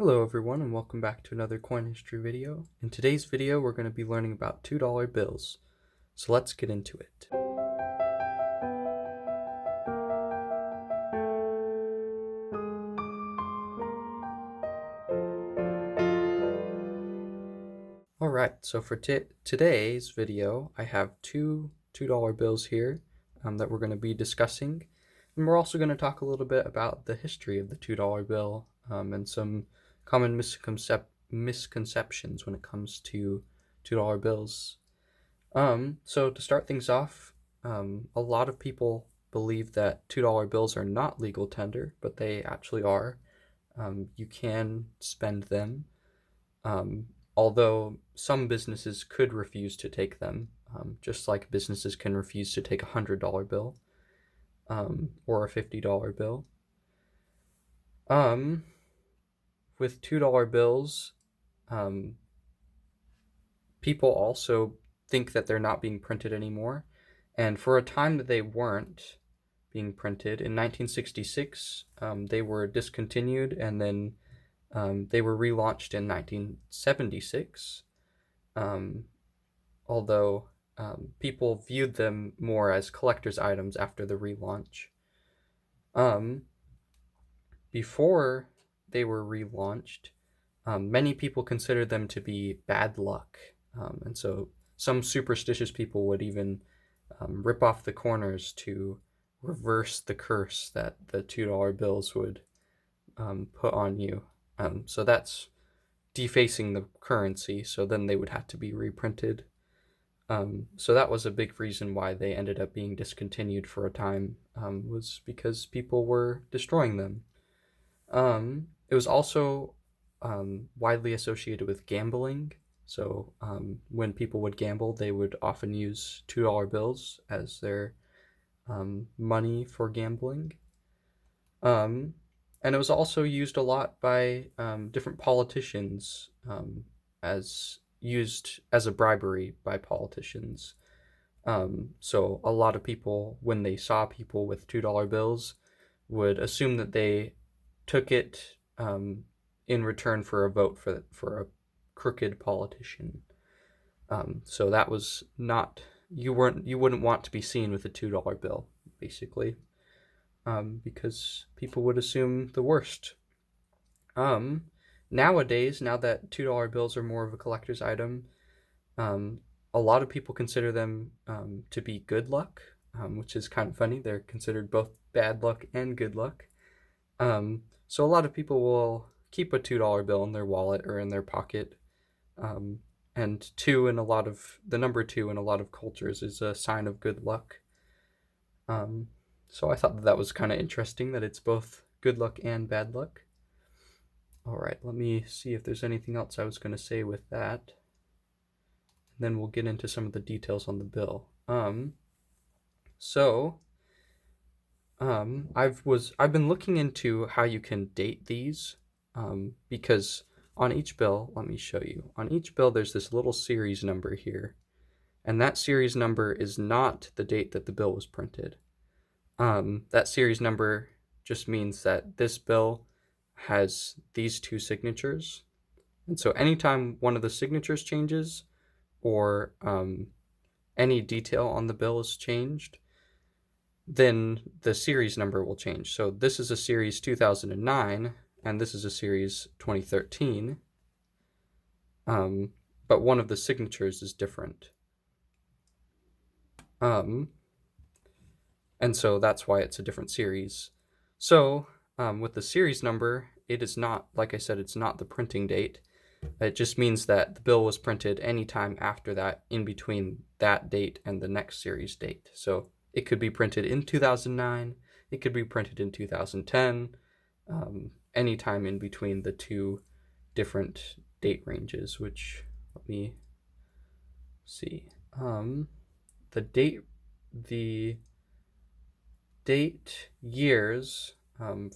Hello everyone and welcome back to another coin history video. In today's video we're going to be learning about $2 bills. So let's get into it. Alright, so for today's video I have two $2 bills here that we're going to be discussing. And we're also going to talk a little bit about the history of the $2 bill and some common misconceptions when it comes to $2 bills. So to start things off, a lot of people believe that $2 bills are not legal tender, but they actually are. You can spend them, although some businesses could refuse to take them, just like businesses can refuse to take a $100 bill or a $50 bill. With $2 bills, people also think that they're not being printed anymore, and for a time that they weren't being printed, in 1966 they were discontinued, and then they were relaunched in 1976, although people viewed them more as collector's items after the relaunch. Before they were relaunched, many people considered them to be bad luck, and so some superstitious people would even rip off the corners to reverse the curse that the $2 bills would put on you. So that's defacing the currency, so then they would have to be reprinted. So that was a big reason why they ended up being discontinued for a time, was because people were destroying them. It was also widely associated with gambling. So when people would gamble, they would often use $2 bills as their money for gambling. And it was also used a lot by different politicians, as used as a bribery by politicians. So a lot of people, when they saw people with $2 bills, would assume that they took it in return for a vote for a crooked politician. So that was not, you wouldn't want to be seen with a $2 bill, basically, because people would assume the worst. Nowadays, now that $2 bills are more of a collector's item, a lot of people consider them to be good luck, which is kind of funny. They're considered both bad luck and good luck. So a lot of people will keep a $2 bill in their wallet or in their pocket. And the number 2 in a lot of cultures is a sign of good luck. So I thought that was kind of interesting that it's both good luck and bad luck. All right, let me see if there's anything else I was going to say with that. And then we'll get into some of the details on the bill. I've been looking into how you can date these, because on each bill, let me show you. On each bill, there's this little series number here, and that series number is not the date that the bill was printed. That series number just means that this bill has these two signatures, and so anytime one of the signatures changes or any detail on the bill is changed, then the series number will change. So this is a series 2009, and this is a series 2013, but one of the signatures is different. And so that's why it's a different series. So with the series number, it is not, like I said, it's not the printing date. It just means that the bill was printed anytime after that, in between that date and the next series date. So it could be printed in 2009, it could be printed in 2010, anytime in between the two different date ranges, which, let me see. The date years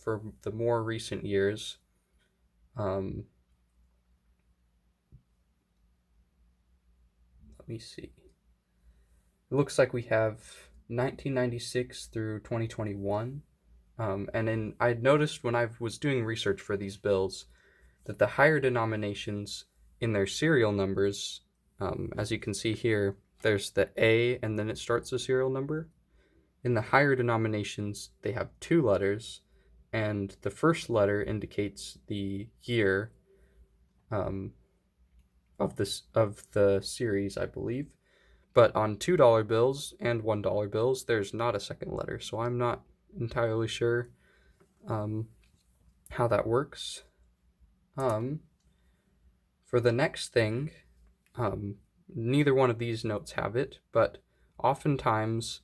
for the more recent years, let me see. It looks like we have 1996 through 2021. And then I noticed when I was doing research for these bills that the higher denominations in their serial numbers, as you can see here, there's the A and then it starts a serial number. In the higher denominations, they have two letters, and the first letter indicates the year um, of the series, I believe. But on $2 bills and $1 bills, there's not a second letter, so I'm not entirely sure um, how that works. Um, for the next thing, neither one of these notes have it, but oftentimes,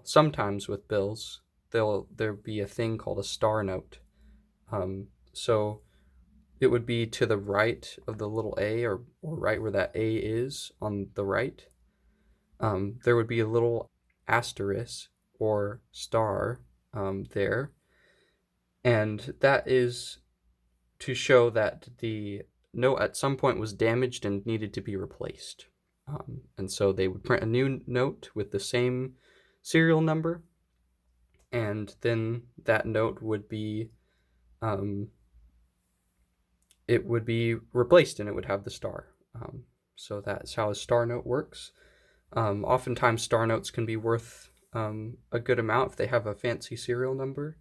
sometimes with bills, there'll be a thing called a star note. So it would be to the right of the little A, or right where that A is on the right. There would be a little asterisk or star there, and that is to show that the note at some point was damaged and needed to be replaced. And so they would print a new note with the same serial number, and then that note would be it would be replaced and it would have the star. So that's how a star note works. Oftentimes, star notes can be worth a good amount if they have a fancy serial number.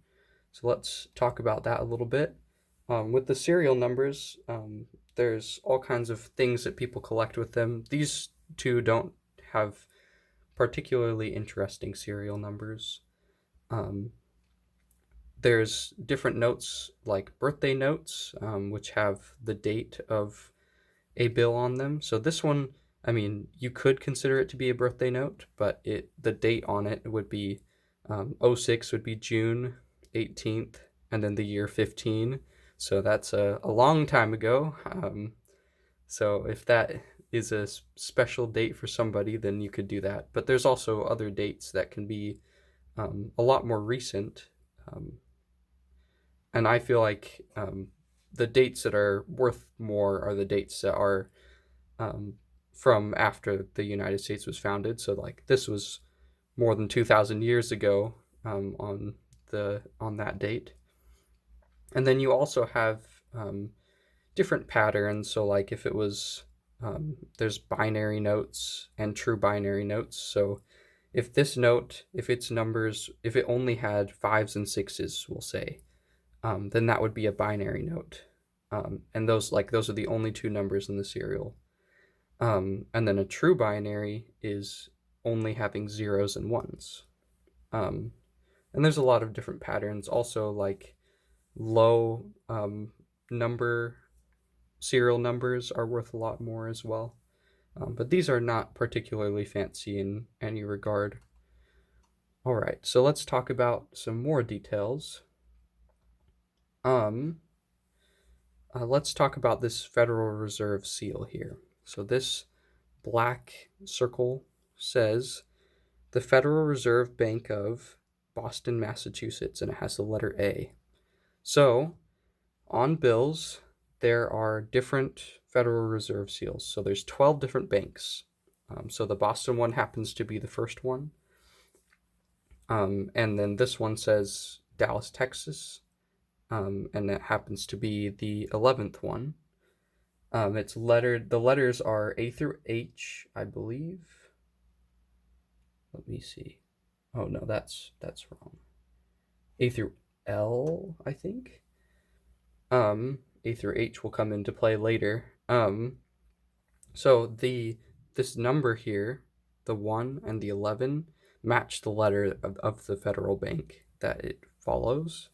So let's talk about that a little bit. With the serial numbers, there's all kinds of things that people collect with them. These two don't have particularly interesting serial numbers. There's different notes like birthday notes, which have the date of a bill on them. So this one, I mean, you could consider it to be a birthday note, but the date on it would be 06 would be June 18th, and then the year 15. So that's a long time ago. So if that is a special date for somebody, then you could do that. But there's also other dates that can be a lot more recent. And I feel like the dates that are worth more are the dates that are from after the United States was founded. So like this was more than 2,000 years ago on that date. And then you also have different patterns. So like if it was there's binary notes and true binary notes. So if this note, if its numbers, if it only had 5s and 6s, we'll say, then that would be a binary note. And those are the only two numbers in the serial. And then a true binary is only having 0s and 1s. And there's a lot of different patterns. Also, like low number serial numbers are worth a lot more as well. But these are not particularly fancy in any regard. All right, so let's talk about some more details. Let's talk about this Federal Reserve seal here. So this black circle says the Federal Reserve Bank of Boston, Massachusetts, and it has the letter A. So on bills, there are different Federal Reserve seals. So there's 12 different banks. So the Boston one happens to be the first one. And then this one says Dallas, Texas. And it happens to be the 11th one. It's lettered, the letters are A through H, I believe. Let me see. Oh no, that's wrong. A through L, I think. A through H will come into play later. So this number here, the 1 and the 11, match the letter of the federal bank that it follows.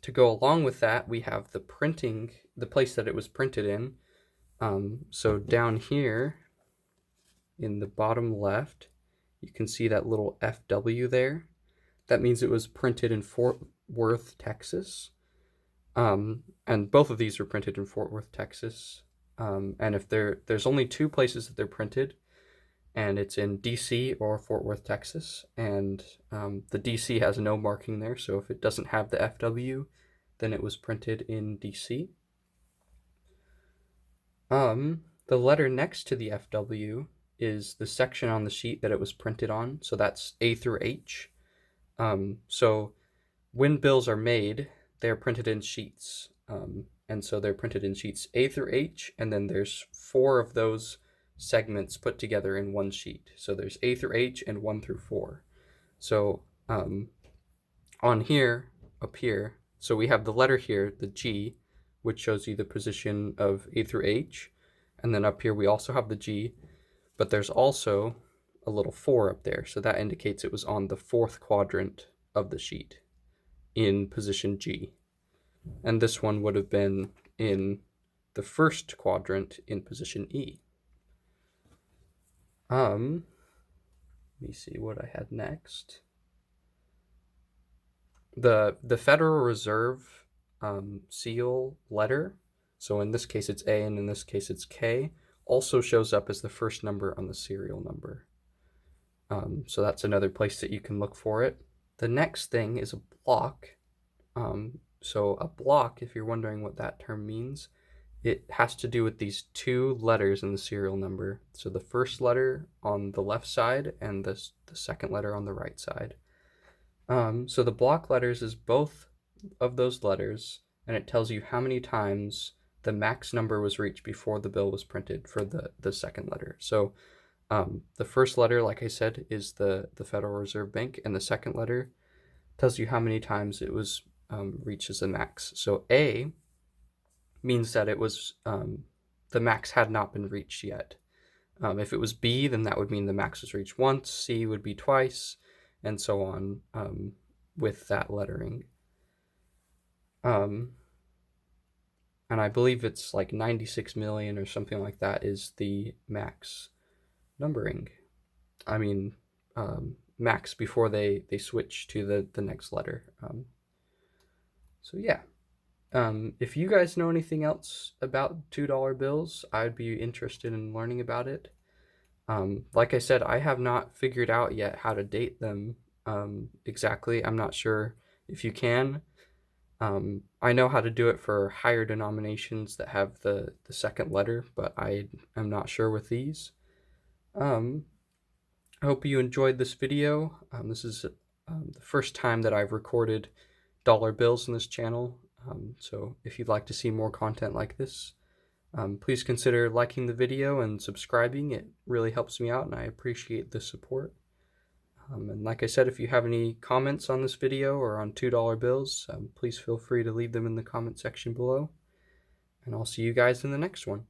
To go along with that, we have the printing, the place that it was printed in. So down here in the bottom left, you can see that little FW there. That means it was printed in Fort Worth, Texas. And both of these were printed in Fort Worth, Texas. And if there's only two places that they're printed, and it's in DC or Fort Worth, Texas, and the DC has no marking there, so if it doesn't have the FW, then it was printed in DC. The letter next to the FW is the section on the sheet that it was printed on, so that's A through H. So when bills are made, they're printed in sheets. And so they're printed in sheets A through H, and then there's 4 of those segments put together in one sheet. So there's A through H and 1 through 4. So on here, up here, so we have the letter here, the G, which shows you the position of A through H. And then up here we also have the G, but there's also a little 4 up there. So that indicates it was on the 4th quadrant of the sheet in position G. And this one would have been in the 1st quadrant in position E. Let me see what I had next. The Federal Reserve seal letter, so in this case it's A and in this case it's K, also shows up as the first number on the serial number. So that's another place that you can look for it. The next thing is a block. So a block, if you're wondering what that term means, it has to do with these 2 letters in the serial number. So the first letter on the left side and the second letter on the right side. So the block letters is both of those letters, and it tells you how many times the max number was reached before the bill was printed for the second letter. So the first letter, like I said, is the Federal Reserve Bank, and the second letter tells you how many times it was reached as the max. So A means that it was the max had not been reached yet. If it was B, then that would mean the max was reached once. C would be twice, and so on with that lettering. And I believe it's like 96 million or something like that is the max numbering. I mean, max before they switch to the next letter. So yeah. If you guys know anything else about $2 bills, I'd be interested in learning about it. Like I said, I have not figured out yet how to date them exactly. I'm not sure if you can. I know how to do it for higher denominations that have the second letter, but I am not sure with these. I hope you enjoyed this video. This is the first time that I've recorded dollar bills in this channel. So if you'd like to see more content like this, please consider liking the video and subscribing. It really helps me out, and I appreciate the support. And like I said, if you have any comments on this video or on $2 bills, please feel free to leave them in the comment section below. And I'll see you guys in the next one.